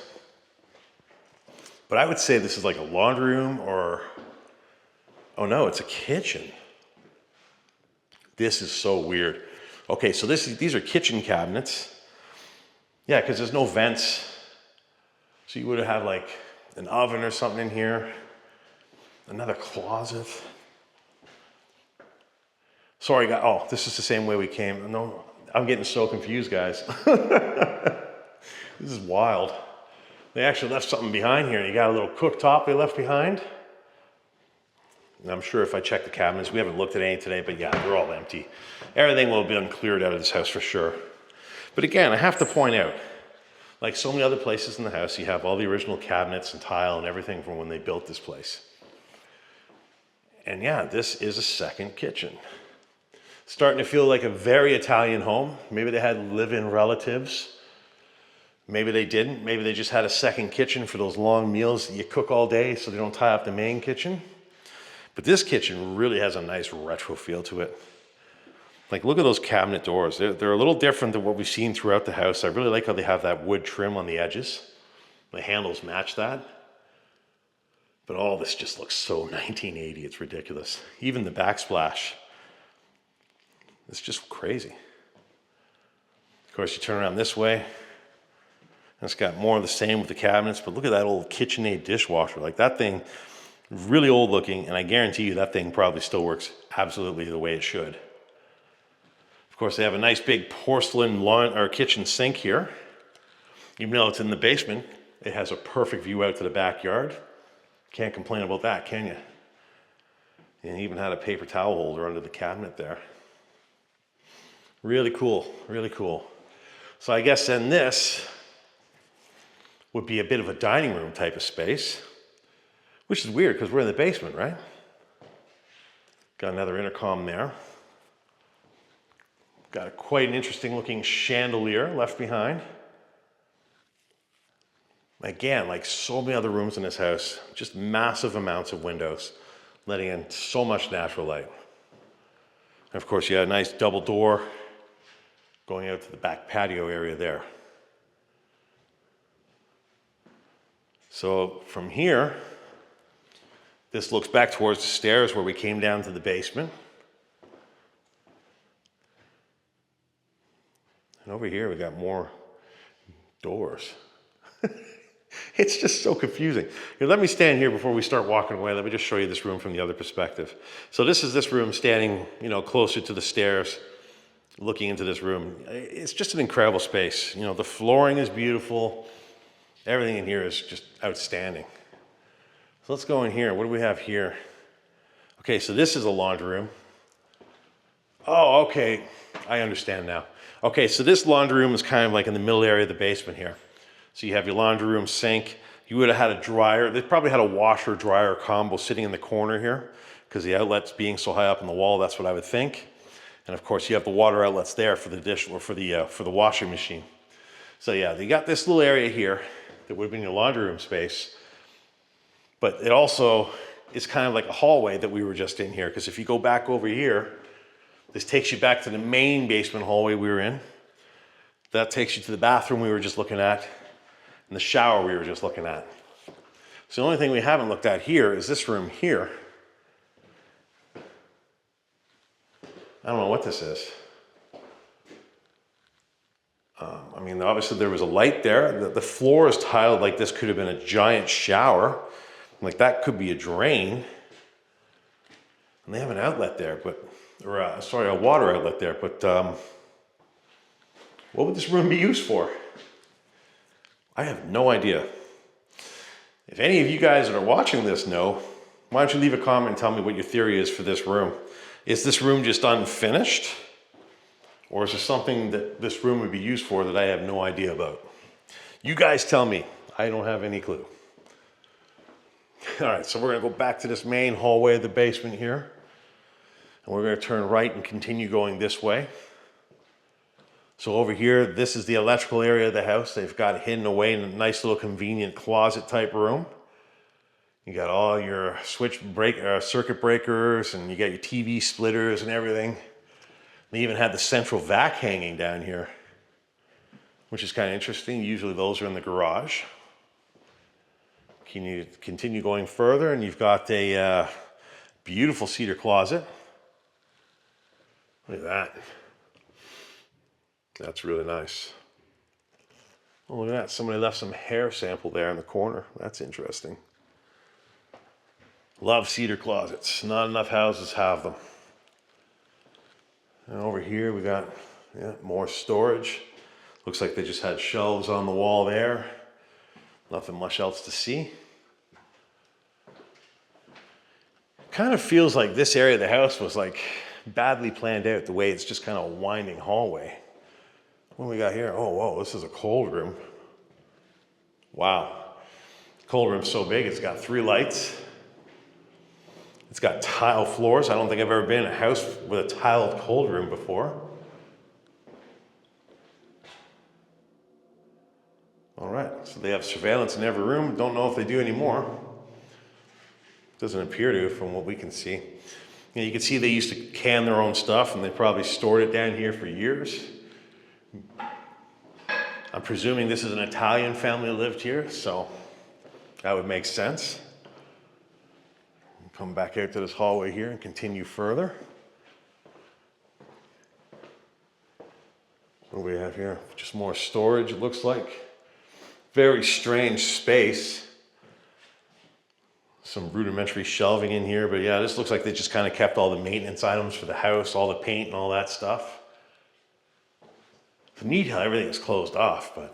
But I would say this is like a laundry room or, oh no, it's a kitchen. This is so weird. Okay, so these are kitchen cabinets. Yeah, because there's no vents. So you would have like an oven or something in here. Another closet. Sorry, guys. Oh, this is the same way we came. No, I'm getting so confused, guys. This is wild. They actually left something behind here. You got a little cooktop they left behind. And I'm sure if I check the cabinets, we haven't looked at any today, but yeah, they're all empty. Everything will have been cleared out of this house for sure. But again, I have to point out, like so many other places in the house, you have all the original cabinets and tile and everything from when they built this place. And yeah, this is a second kitchen. Starting to feel like a very Italian home. Maybe they had live-in relatives. Maybe they didn't. Maybe they just had a second kitchen for those long meals that you cook all day so they don't tie up the main kitchen. But this kitchen really has a nice retro feel to it. Like, look at those cabinet doors. They're a little different than what we've seen throughout the house. I really like how they have that wood trim on the edges. The handles match that. But all this just looks so 1980. It's ridiculous. Even the backsplash. It's just crazy. Of course, you turn around this way. And it's got more of the same with the cabinets. But look at that old KitchenAid dishwasher. Like, that thing, really old looking. And I guarantee you that thing probably still works absolutely the way it should. Of course, they have a nice big porcelain kitchen sink here. Even though it's in the basement, it has a perfect view out to the backyard. Can't complain about that, can you? And it even had a paper towel holder under the cabinet there. Really cool, really cool. So I guess then this would be a bit of a dining room type of space, which is weird because we're in the basement, right? Got another intercom there. Got a quite an interesting looking chandelier left behind. Again, like so many other rooms in this house, just massive amounts of windows, letting in so much natural light. And of course, you have a nice double door going out to the back patio area there. So from here, this looks back towards the stairs where we came down to the basement. And over here, we got more doors. It's just so confusing. Here, let me stand here before we start walking away. Let me just show you this room from the other perspective. So this is this room standing, closer to the stairs, looking into this room. It's just an incredible space. The flooring is beautiful. Everything in here is just outstanding. So let's go in here. What do we have here? Okay, so this is a laundry room. Oh, okay. I understand now. Okay, so this laundry room is kind of like in the middle area of the basement here. So you have your laundry room sink. You would have had a dryer. They probably had a washer dryer combo sitting in the corner here because the outlets being so high up in the wall, that's what I would think. And of course you have the water outlets there for the dish or for the washing machine. So yeah, you got this little area here that would have been your laundry room space. But it also is kind of like a hallway that we were just in here, because if you go back over here, this takes you back to the main basement hallway we were in. That takes you to the bathroom we were just looking at, and the shower we were just looking at. So the only thing we haven't looked at here is this room here. I don't know what this is. I mean, obviously there was a light there. The floor is tiled like this could have been a giant shower. Like that could be a drain. And they have an outlet there, but, or sorry, a water outlet there. But what would this room be used for? I have no idea. If any of you guys that are watching this know, why don't you leave a comment and tell me what your theory is for this room? Is this room just unfinished? Or is there something that this room would be used for that I have no idea about? You guys tell me. I don't have any clue. All right, so we're gonna go back to this main hallway of the basement here. And we're gonna turn right and continue going this way. So over here, this is the electrical area of the house. They've got it hidden away in a nice little convenient closet type room. You got all your circuit breakers, and you got your TV splitters and everything. They even had the central vac hanging down here, which is kind of interesting. Usually those are in the garage. Can you continue going further, and you've got a beautiful cedar closet. Look at that. That's really nice. Oh, look at that. Somebody left some hair sample there in the corner. That's interesting. Love cedar closets. Not enough houses have them. And over here we got more storage. Looks like they just had shelves on the wall there. Nothing much else to see. Kind of feels like this area of the house was like badly planned out, the way it's just kind of a winding hallway. What do we got here? Oh, whoa, this is a cold room. Wow. Cold room's so big, it's got 3 lights. It's got tile floors. I don't think I've ever been in a house with a tiled cold room before. All right, so they have surveillance in every room. Don't know if they do anymore. Doesn't appear to from what we can see. You can see they used to can their own stuff, and they probably stored it down here for years. I'm presuming this is an Italian family that lived here, so that would make sense. Come back out to this hallway here and continue further. What do we have here? Just more storage, it looks like. Very strange space. Some rudimentary shelving in here, but yeah, this looks like they just kind of kept all the maintenance items for the house, all the paint and all that stuff. It's neat how everything is closed off, but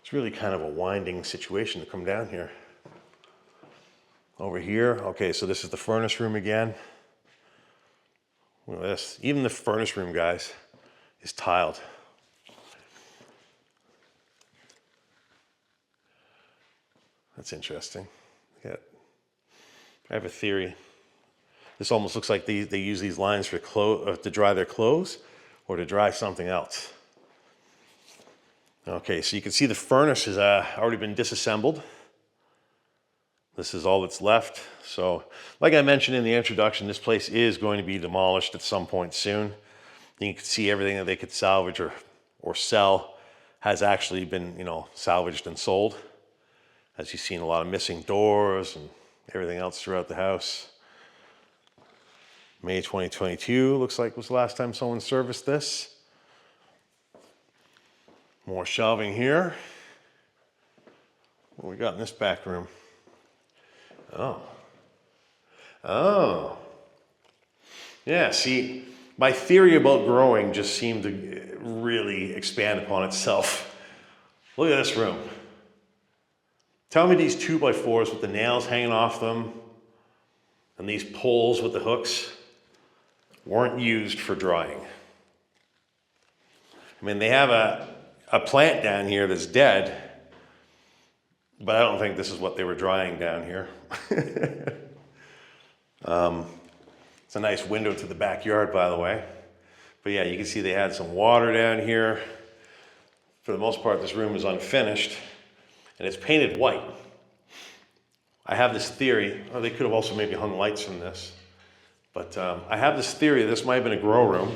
it's really kind of a winding situation to come down here. Over here, okay, so this is the furnace room again. Look at this. Even the furnace room, guys, is tiled. That's interesting. Yeah. I have a theory. This almost looks like they use these lines for to dry their clothes or to dry something else. Okay, so you can see the furnace has already been disassembled. This is all that's left. So, like I mentioned in the introduction, this place is going to be demolished at some point soon. You can see everything that they could salvage or sell has actually been, salvaged and sold. As you've seen, a lot of missing doors and everything else throughout the house. May 2022 looks like was the last time someone serviced this. More shelving here. What we got in this back room? Oh. Yeah, see, my theory about growing just seemed to really expand upon itself. Look at this room. Tell me these 2x4s with the nails hanging off them and these poles with the hooks. weren't used for drying. I mean, they have a plant down here that's dead, but I don't think this is what they were drying down here. It's a nice window to the backyard, by the way. But yeah, you can see they had some water down here. For the most part, this room is unfinished, and it's painted white. I have this theory, or they could have also maybe hung lights from this, but I have this theory this might have been a grow room,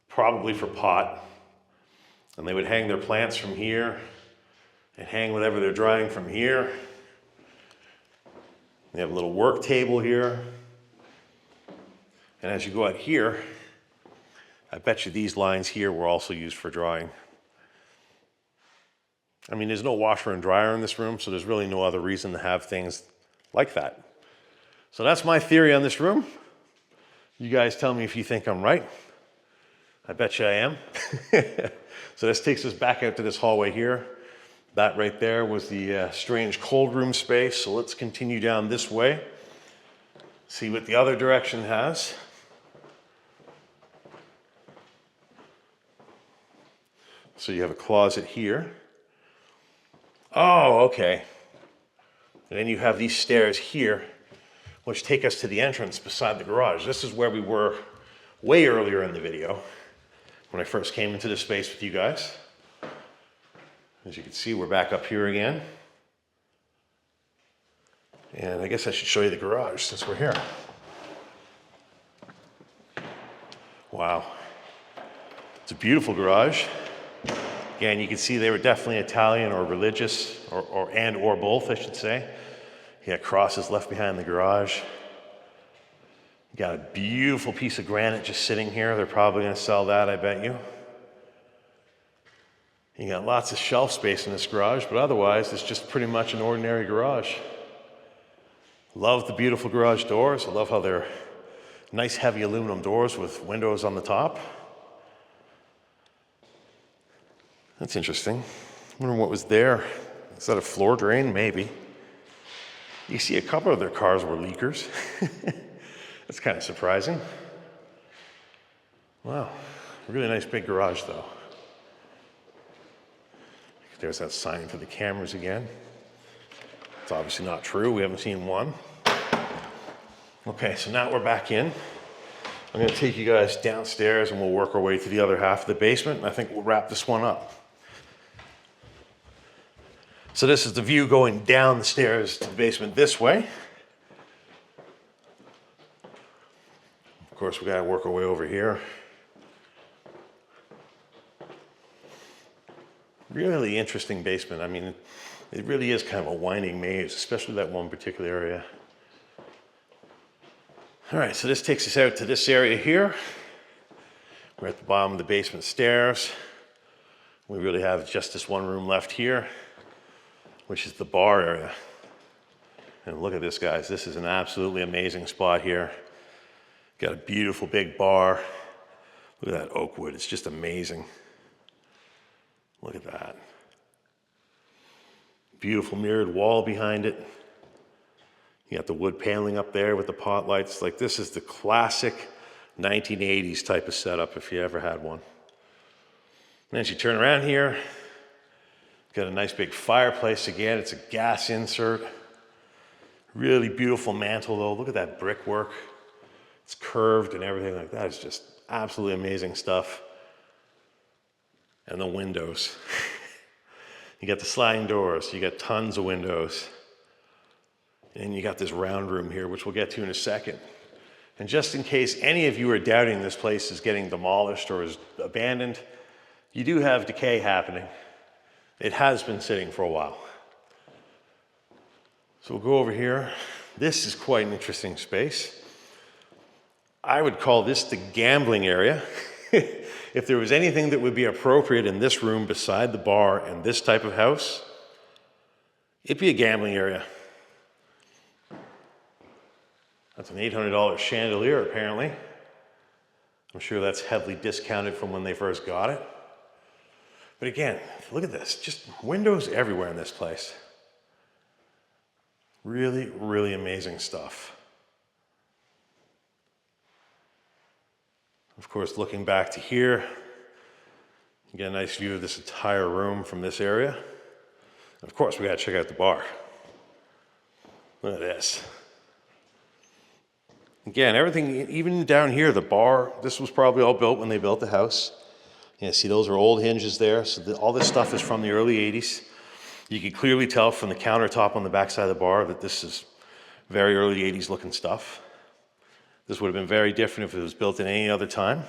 probably for pot, and they would hang their plants from here and hang whatever they're drying from here. They have a little work table here. And as you go out here, I bet you these lines here were also used for drying. I mean, there's no washer and dryer in this room, so there's really no other reason to have things like that. So that's my theory on this room. You guys tell me if you think I'm right. I bet you I am. So this takes us back out to this hallway here. That right there was the strange cold room space. So let's continue down this way. See what the other direction has. So you have a closet here. Oh, okay. And then you have these stairs here, which take us to the entrance beside the garage. This is where we were way earlier in the video, when I first came into this space with you guys. As you can see, we're back up here again. And I guess I should show you the garage since we're here. Wow. It's a beautiful garage. Again, you can see they were definitely Italian or religious, or both, I should say. You got crosses left behind the garage. You got a beautiful piece of granite just sitting here. They're probably going to sell that, I bet you. You got lots of shelf space in this garage, but otherwise, it's just pretty much an ordinary garage. Love the beautiful garage doors. I love how they're nice, heavy aluminum doors with windows on the top. That's interesting. I wonder what was there. Is that a floor drain? Maybe. You see a couple of their cars were leakers. That's kind of surprising. Wow. Really nice big garage, though. There's that sign for the cameras again. It's obviously not true. We haven't seen one. Okay, so now we're back in. I'm going to take you guys downstairs and we'll work our way to the other half of the basement, and I think we'll wrap this one up. So this is the view going down the stairs to the basement this way. Of course, we got to work our way over here. Really interesting basement. I mean, it really is kind of a winding maze, especially that one particular area. All right, so this takes us out to this area here. We're at the bottom of the basement stairs. We really have just this one room left here, which is the bar area. And look at this, guys. This is an absolutely amazing spot here. Got a beautiful big bar. Look at that oak wood. It's just amazing. Look at that. Beautiful mirrored wall behind it. You got the wood paneling up there with the pot lights. Like, this is the classic 1980s type of setup if you ever had one. And as you turn around here, got a nice big fireplace again. It's a gas insert. Really beautiful mantle though. Look at that brickwork. It's curved and everything like that. It's just absolutely amazing stuff. And the windows. You got the sliding doors. You got tons of windows. And you got this round room here, which we'll get to in a second. And just in case any of you are doubting this place is getting demolished or is abandoned, you do have decay happening. It has been sitting for a while. So we'll go over here. This is quite an interesting space. I would call this the gambling area. If there was anything that would be appropriate in this room beside the bar in this type of house, it'd be a gambling area. That's an $800 chandelier, apparently. I'm sure that's heavily discounted from when they first got it. But again, look at this. Just windows everywhere in this place. Really, really amazing stuff. Of course, looking back to here, you get a nice view of this entire room from this area. And of course, we gotta check out the bar. Look at this. Again, everything, even down here, the bar, this was probably all built when they built the house. Yeah, see, those are old hinges there. So all this stuff is from the early 80s. You can clearly tell from the countertop on the backside of the bar that this is very early 80s looking stuff. This would have been very different if it was built in any other time.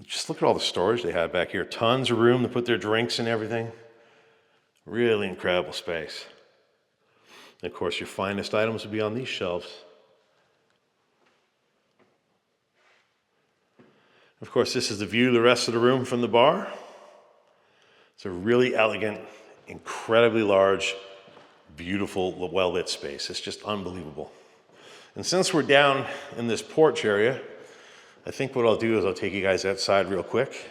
Just look at all the storage they had back here. Tons of room to put their drinks and everything. Really incredible space. And of course, your finest items would be on these shelves. Of course, this is the view of the rest of the room from the bar. It's a really elegant, incredibly large, beautiful, well-lit space. It's just unbelievable. And since we're down in this porch area, I think what I'll do is I'll take you guys outside real quick.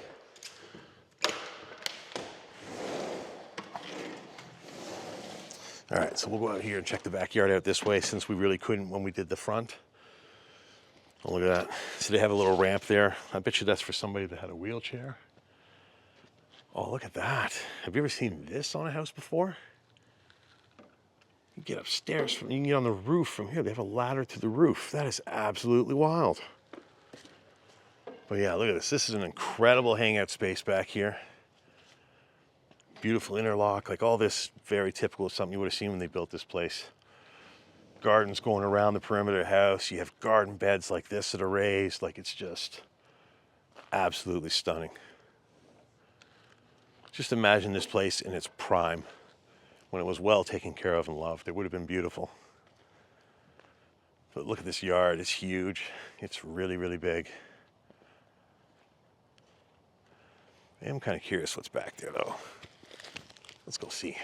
All right, so we'll go out here and check the backyard out this way since we really couldn't when we did the front. Oh, look at that. So they have a little ramp there. I bet you that's for somebody that had a wheelchair. Oh, look at that. Have you ever seen this on a house before? You get upstairs, you can get on the roof from here. They have a ladder to the roof. That is absolutely wild. But yeah, look at this. This is an incredible hangout space back here. Beautiful interlock, like all this very typical of something you would have seen when they built this place. Gardens going around the perimeter of the house. You have garden beds like this that are raised. Like it's just absolutely stunning. Just imagine this place in its prime, when it was well taken care of and loved. It would have been beautiful. But look at this yard, it's huge. It's really, really big. I'm kind of curious what's back there though. Let's go see.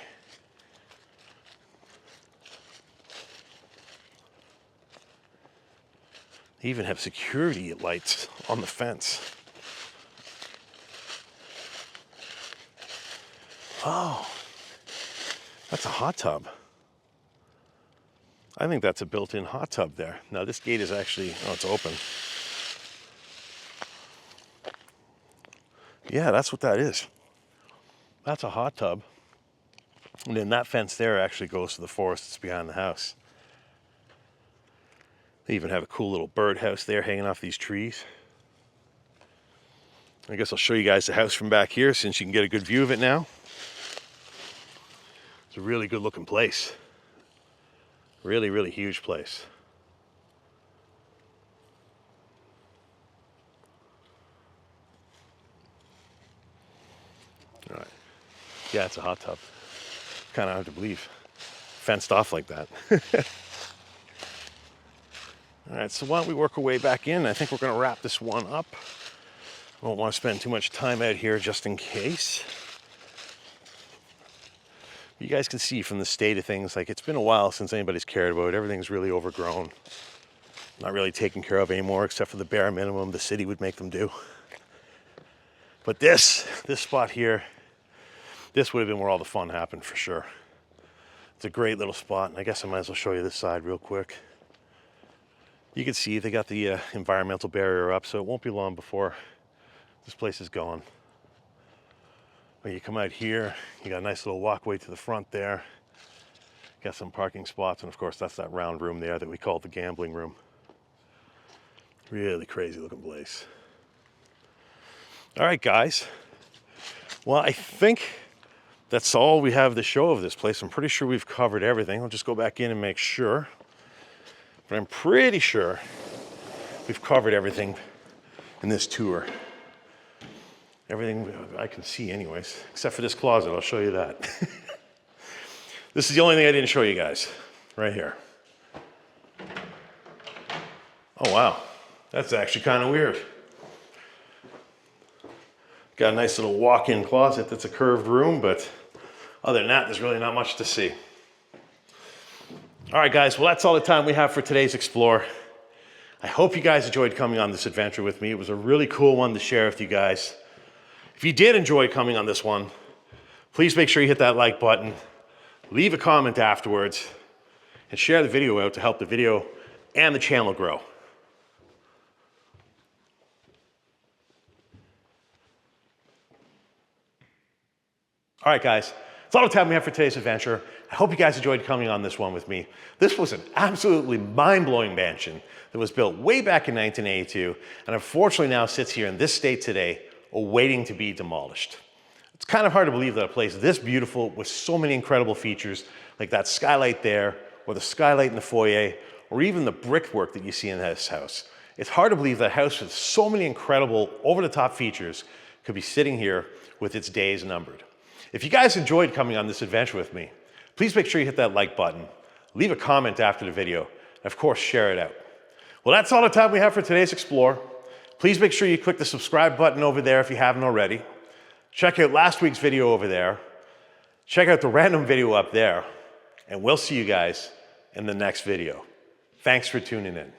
They even have security lights on the fence. Oh, that's a hot tub. I think that's a built-in hot tub there. Now this gate is actually, oh, it's open. Yeah, that's what that is. That's a hot tub. And then that fence there actually goes to the forest that's behind the house. They even have a cool little birdhouse there hanging off these trees. I guess I'll show you guys the house from back here since you can get a good view of it now. It's a really good looking place. Really, really huge place. All right. Yeah, it's a hot tub. Kind of hard to believe. Fenced off like that. All right, so why don't we work our way back in? I think we're going to wrap this one up. I don't want to spend too much time out here just in case. You guys can see from the state of things, like it's been a while since anybody's cared about it. Everything's really overgrown. Not really taken care of anymore, except for the bare minimum the city would make them do. But this spot here, this would have been where all the fun happened for sure. It's a great little spot, and I guess I might as well show you this side real quick. You can see they got the environmental barrier up, so it won't be long before this place is gone. But you come out here, you got a nice little walkway to the front there. Got some parking spots, and of course that's that round room there that we call the gambling room. Really crazy looking place. All right, guys. Well, I think that's all we have to show of this place. I'm pretty sure we've covered everything. I'll just go back in and make sure. But I'm pretty sure we've covered everything in this tour. Everything I can see anyways, except for this closet. I'll show you that. This is the only thing I didn't show you guys, right here. Oh, wow. That's actually kind of weird. Got a nice little walk-in closet that's a curved room, but other than that, there's really not much to see. All right, guys, well, that's all the time we have for today's Explore. I hope you guys enjoyed coming on this adventure with me. It was a really cool one to share with you guys. If you did enjoy coming on this one, please make sure you hit that like button, leave a comment afterwards, and share the video out to help the video and the channel grow. All right, guys, that's all the time we have for today's adventure. I hope you guys enjoyed coming on this one with me. This was an absolutely mind-blowing mansion that was built way back in 1982 and unfortunately now sits here in this state today, awaiting to be demolished. It's kind of hard to believe that a place this beautiful with so many incredible features like that skylight there, or the skylight in the foyer, or even the brickwork that you see in this house. It's hard to believe that a house with so many incredible over-the-top features could be sitting here with its days numbered. If you guys enjoyed coming on this adventure with me, please make sure you hit that like button, leave a comment after the video, and of course share it out. Well, that's all the time we have for today's Explore. Please make sure you click the subscribe button over there if you haven't already. Check out last week's video over there. Check out the random video up there. And we'll see you guys in the next video. Thanks for tuning in.